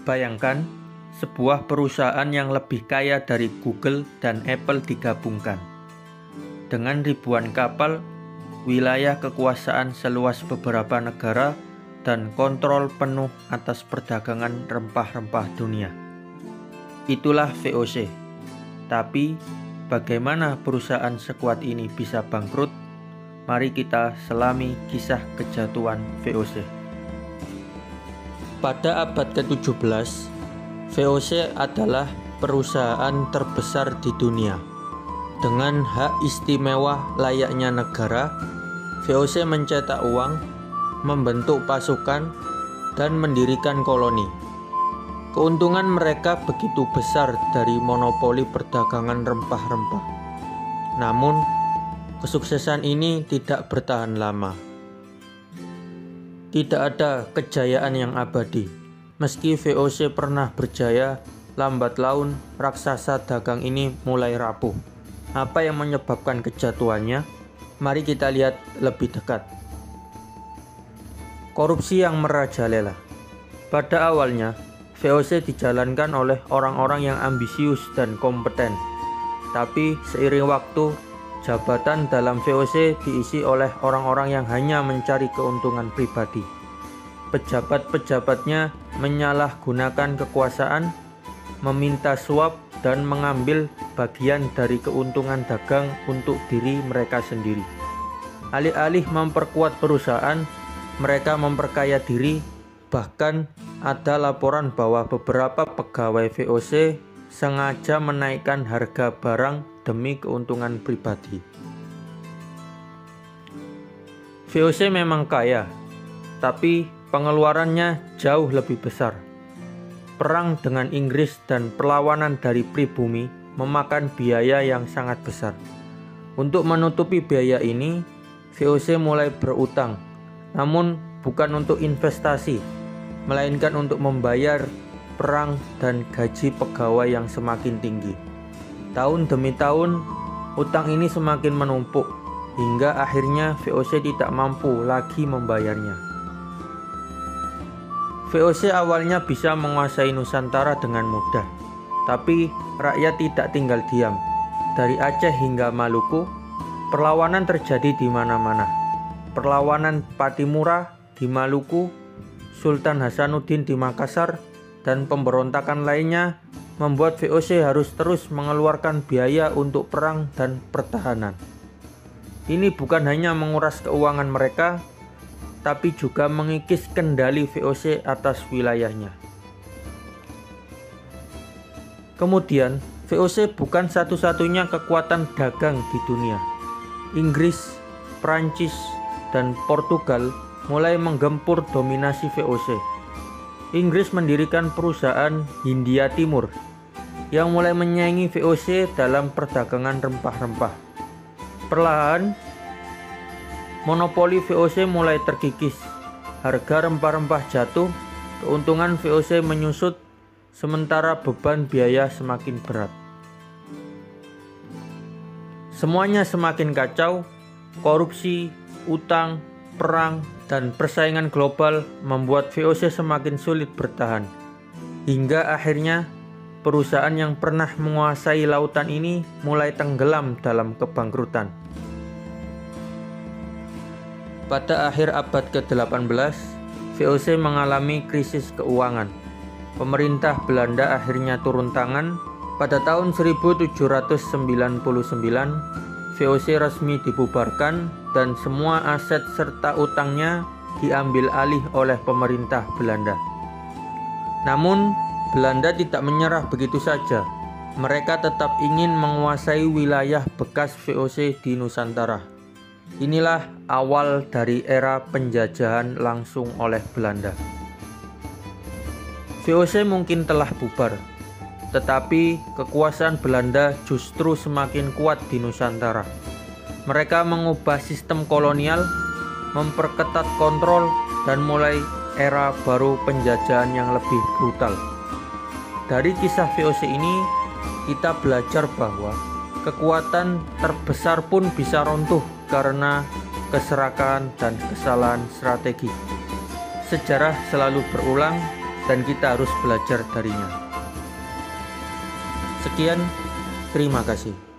Bayangkan, sebuah perusahaan yang lebih kaya dari Google dan Apple digabungkan. Dengan ribuan kapal, wilayah kekuasaan seluas beberapa negara, dan kontrol penuh atas perdagangan rempah-rempah dunia. Itulah VOC. Tapi, bagaimana perusahaan sekuat ini bisa bangkrut? Mari kita selami kisah kejatuhan VOC. Pada abad ke-17, VOC adalah perusahaan terbesar di dunia. Dengan hak istimewa layaknya negara, VOC mencetak uang, membentuk pasukan, dan mendirikan koloni. Keuntungan mereka begitu besar dari monopoli perdagangan rempah-rempah. Namun, kesuksesan ini tidak bertahan lama. Tidak ada kejayaan yang abadi. Meski VOC pernah berjaya, lambat laun raksasa dagang ini mulai rapuh. Apa yang menyebabkan kejatuhannya? Mari kita lihat lebih dekat. Korupsi yang merajalela. Pada awalnya, VOC dijalankan oleh orang-orang yang ambisius dan kompeten. Tapi seiring waktu, jabatan dalam VOC diisi oleh orang-orang yang hanya mencari keuntungan pribadi. Pejabat-pejabatnya menyalahgunakan kekuasaan, meminta suap, dan mengambil bagian dari keuntungan dagang untuk diri mereka sendiri. Alih-alih memperkuat perusahaan, mereka memperkaya diri. Bahkan ada laporan bahwa beberapa pegawai VOC sengaja menaikkan harga barang demi keuntungan pribadi. VOC memang kaya, tapi pengeluarannya jauh lebih besar. Perang dengan Inggris dan perlawanan dari pribumi memakan biaya yang sangat besar. Untuk menutupi biaya ini, VOC mulai berutang, namun bukan untuk investasi, melainkan untuk membayar perang dan gaji pegawai yang semakin tinggi. Tahun demi tahun, utang ini semakin menumpuk, hingga akhirnya VOC tidak mampu lagi membayarnya. VOC awalnya bisa menguasai Nusantara dengan mudah, tapi rakyat tidak tinggal diam. Dari Aceh hingga Maluku, perlawanan terjadi di mana-mana. Perlawanan Patimura di Maluku, Sultan Hasanuddin di Makassar, dan pemberontakan lainnya membuat VOC harus terus mengeluarkan biaya untuk perang dan pertahanan. Ini bukan hanya menguras keuangan mereka, tapi juga mengikis kendali VOC atas wilayahnya. Kemudian, VOC bukan satu-satunya kekuatan dagang di dunia. Inggris, Prancis, dan Portugal mulai menggempur dominasi VOC. Inggris mendirikan perusahaan Hindia Timur yang mulai menyaingi VOC dalam perdagangan rempah-rempah. Perlahan, monopoli VOC mulai terkikis. Harga rempah-rempah jatuh, keuntungan VOC menyusut, sementara beban biaya semakin berat. Semuanya semakin kacau. Korupsi, utang, perang, dan persaingan global membuat VOC semakin sulit bertahan. Hingga akhirnya, perusahaan yang pernah menguasai lautan ini mulai tenggelam dalam kebangkrutan. Pada akhir abad ke-18, VOC mengalami krisis keuangan. Pemerintah Belanda akhirnya turun tangan. Pada tahun 1799, VOC resmi dibubarkan dan semua aset serta utangnya diambil alih oleh pemerintah Belanda. Namun, Belanda tidak menyerah begitu saja. Mereka tetap ingin menguasai wilayah bekas VOC di Nusantara. Inilah awal dari era penjajahan langsung oleh Belanda. VOC mungkin telah bubar, tetapi kekuasaan Belanda justru semakin kuat di Nusantara. Mereka mengubah sistem kolonial, memperketat kontrol, dan mulai era baru penjajahan yang lebih brutal. Dari kisah VOC ini, kita belajar bahwa kekuatan terbesar pun bisa runtuh karena keserakahan dan kesalahan strategi. Sejarah selalu berulang, dan kita harus belajar darinya. Sekian, terima kasih.